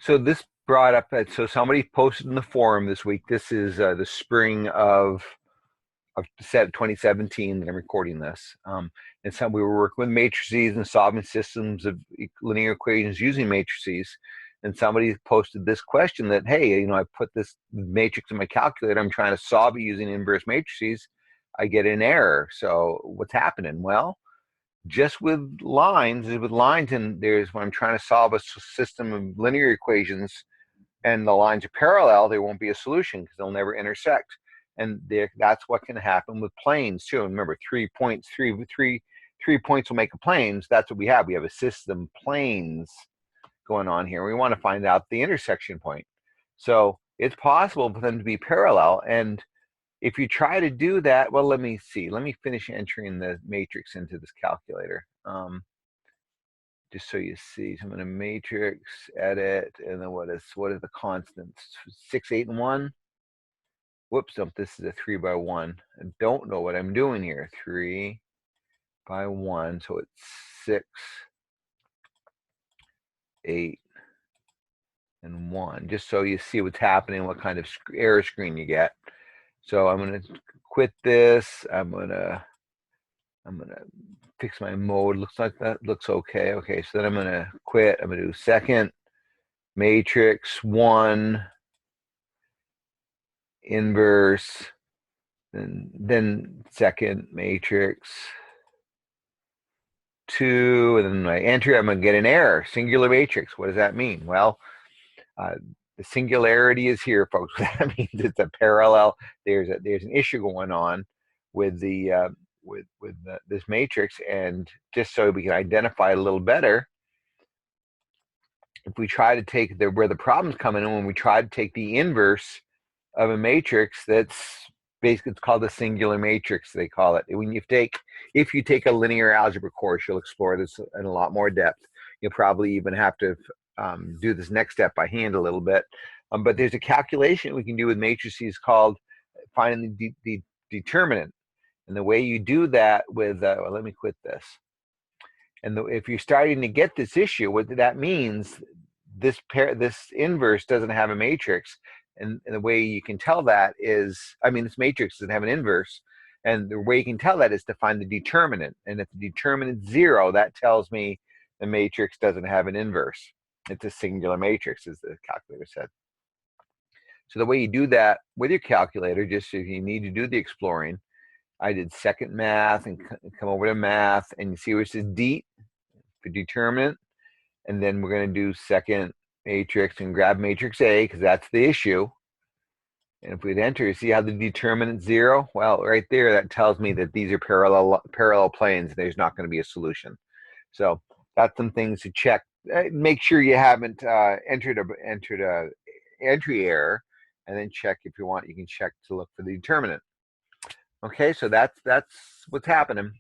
So this brought up that so somebody posted in the forum this week. This is the spring of 2017 that I'm recording this. And so we were working with matrices and solving systems of linear equations using matrices. And somebody posted this question that, hey, I put this matrix in my calculator. I'm trying to solve it using inverse matrices. I get an error. So what's happening? Well, just with lines, and there's when I'm trying to solve a system of linear equations and the lines are parallel, there won't be a solution because they'll never intersect. And that's what can happen with planes too. And remember, 3 points, three points will make a plane. So that's what we have. We have a system planes going on here. We want to find out the intersection point. So it's possible for them to be parallel. And if you try to do that, well, let me see. Let me finish entering the matrix into this calculator. Just so you see. So I'm going to matrix, edit, and then what is the constants? 6, 8, and 1. Whoops, nope, this is a 3 by 1. I don't know what I'm doing here. 3 by 1, so it's 6, 8, and 1. Just so you see what's happening, what kind of error screen you get. So I'm going to quit this. I'm gonna fix my mode. Looks like that looks okay. Okay, so then I'm gonna quit. I'm gonna do second matrix 1 inverse, and then second matrix 2, and then I enter. I'm gonna get an error. Singular matrix. What does that mean? Well, the singularity is here, folks. That means it's a parallel. There's an issue going on with the this matrix, and just so we can identify it a little better, if we try to take where the problems come in, and when we try to take the inverse of a matrix, that's basically, it's called the singular matrix. They call it. If you take a linear algebra course, you'll explore this in a lot more depth. You'll probably even have to do this next step by hand a little bit. But there's a calculation we can do with matrices called finding the determinant. And the way you do that with, well, let me quit this. And if you're starting to get this issue, what that means, this inverse doesn't have a matrix. And the way you can tell that is, this matrix doesn't have an inverse. And the way you can tell that is to find the determinant. And if the determinant's 0, that tells me the matrix doesn't have an inverse. It's a singular matrix, as the calculator said. So the way you do that with your calculator, just if you need to do the exploring, I did second math and come over to math, and you see where it says det for determinant. And then we're going to do second matrix and grab matrix A because that's the issue. And if we'd enter, see how the determinant's 0? Well, right there, that tells me that these are parallel planes. There's not going to be a solution. So that's some things to check. Make sure you haven't entered a entry error, and then check if you want. You can check to look for the determinant. Okay, so that's what's happening.